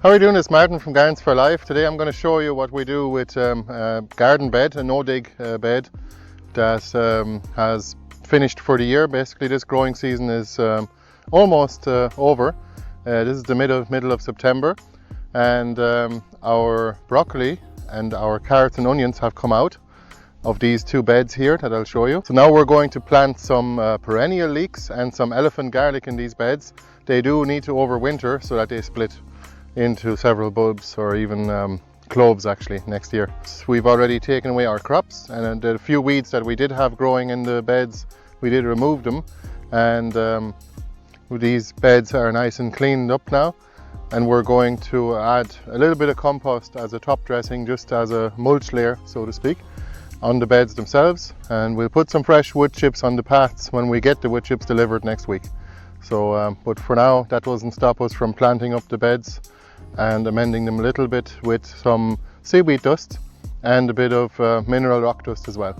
How are you doing? It's Martin from Gardens for Life. Today I'm going to show you what we do with a garden bed, a no-dig bed that has finished for the year. Basically this growing season is almost over. This is the middle of September, and our broccoli and our carrots and onions have come out of these two beds here that I'll show you. So now we're going to plant some perennial leeks and some elephant garlic in these beds. They do need to overwinter so that they split into several bulbs, or even cloves actually next year. So we've already taken away our crops, and the few weeds that we did have growing in the beds, we did remove them, and these beds are nice and cleaned up now. And we're going to add a little bit of compost as a top dressing, just as a mulch layer, so to speak, on the beds themselves. And we'll put some fresh wood chips on the paths when we get the wood chips delivered next week. So, but for now, that doesn't stop us from planting up the beds and amending them a little bit with some seaweed dust and a bit of mineral rock dust as well.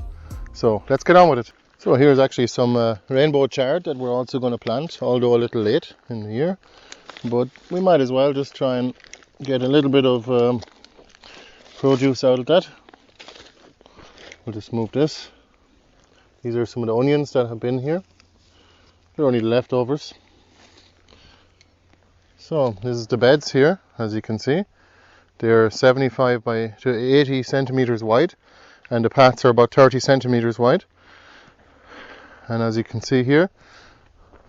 So let's get on with it. So here's actually some rainbow chard that we're also going to plant, although a little late in the year. But we might as well just try and get a little bit of produce out of that. We'll just move this. These are some of the onions that have been here. They're only the leftovers. So this is the beds here, as you can see. They're 75 to 80 centimeters wide, and the paths are about 30 centimeters wide. And as you can see here,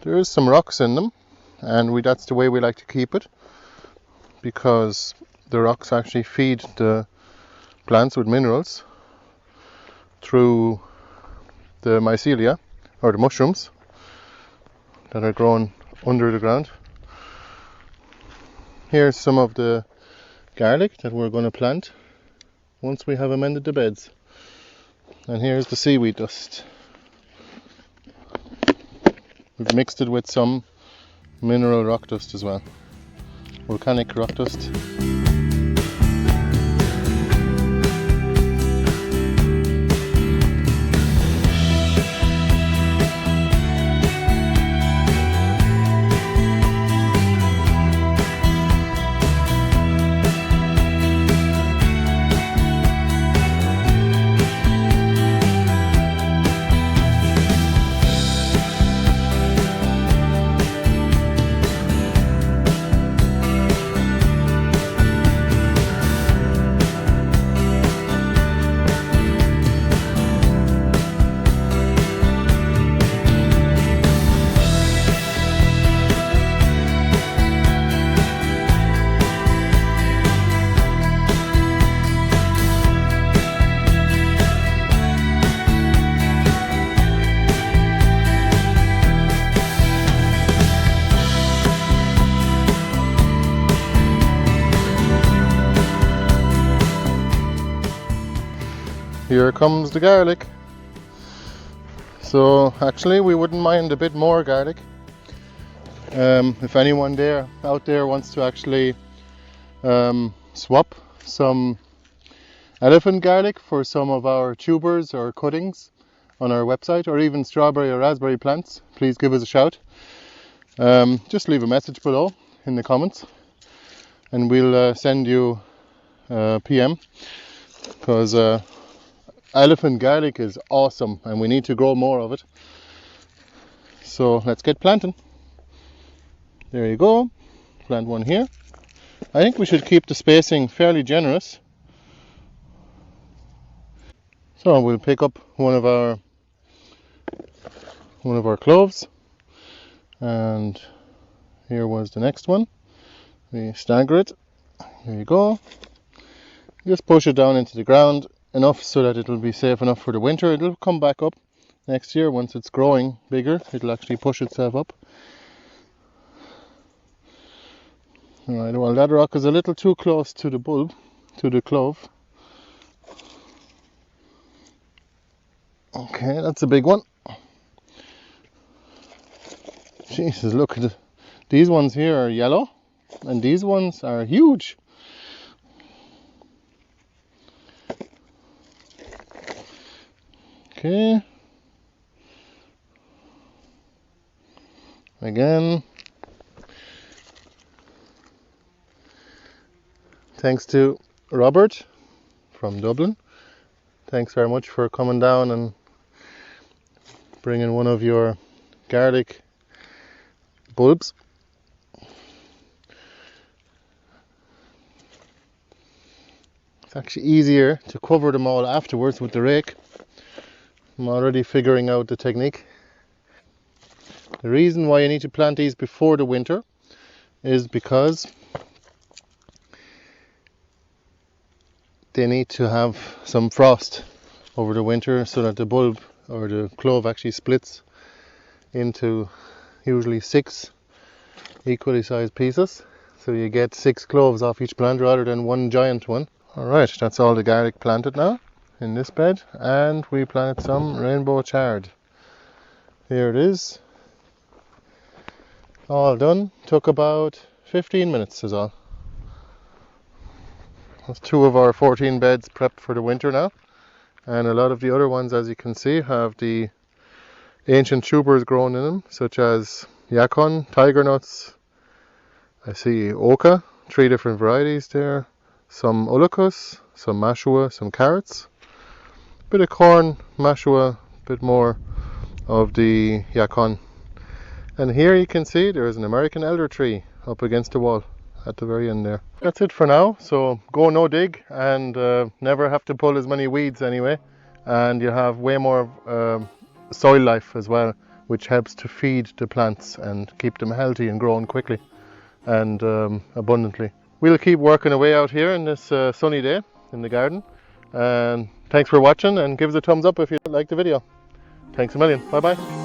there is some rocks in them, and that's the way we like to keep it, because the rocks actually feed the plants with minerals through the mycelia, or the mushrooms that are growing under the ground. Here's some of the garlic that we're going to plant once we have amended the beds. And here's the seaweed dust. We've mixed it with some mineral rock dust as well, volcanic rock dust. Here comes the garlic. So actually we wouldn't mind a bit more garlic. If anyone out there wants to actually swap some elephant garlic for some of our tubers or cuttings on our website, or even strawberry or raspberry plants, please give us a shout. Just leave a message below in the comments, and we'll send you a PM, because elephant garlic is awesome and we need to grow more of it. So let's get planting. There you go. Plant one here. I think we should keep the spacing fairly generous. So we'll pick up one of our cloves, and here was the next one. We stagger it. Here you go. Just push it down into the ground enough so that it'll be safe enough for the winter. It'll come back up next year once it's growing bigger. It'll actually push itself up. Alright, well, that rock is a little too close to the bulb, to the clove. Okay, that's a big one. Jesus, look at it. These ones here are yellow, and these ones are huge. Okay. Again. Thanks to Robert from Dublin. Thanks very much for coming down and bringing one of your garlic bulbs. It's actually easier to cover them all afterwards with the rake. I'm already figuring out the technique. The reason why you need to plant these before the winter is because they need to have some frost over the winter so that the bulb or the clove actually splits into usually 6 equally sized pieces. So you get 6 cloves off each plant rather than one giant one. Alright, that's all the garlic planted now in this bed, and we planted some rainbow chard. Here it is. All done. Took about 15 minutes is all. That's 2 of our 14 beds prepped for the winter now. And a lot of the other ones, as you can see, have the ancient tubers grown in them, such as yacon, tiger nuts. I see oca, 3 different varieties there. Some ullucus, some mashua, some carrots. Bit of corn, mashua, bit more of the yacon. And here you can see there is an American elder tree up against the wall at the very end there. That's it for now. So go no dig and never have to pull as many weeds anyway. And you have way more soil life as well, which helps to feed the plants and keep them healthy and growing quickly and abundantly. We'll keep working away out here in this sunny day in the garden. And thanks for watching, and give us a thumbs up if you like the video. Thanks a million. Bye bye.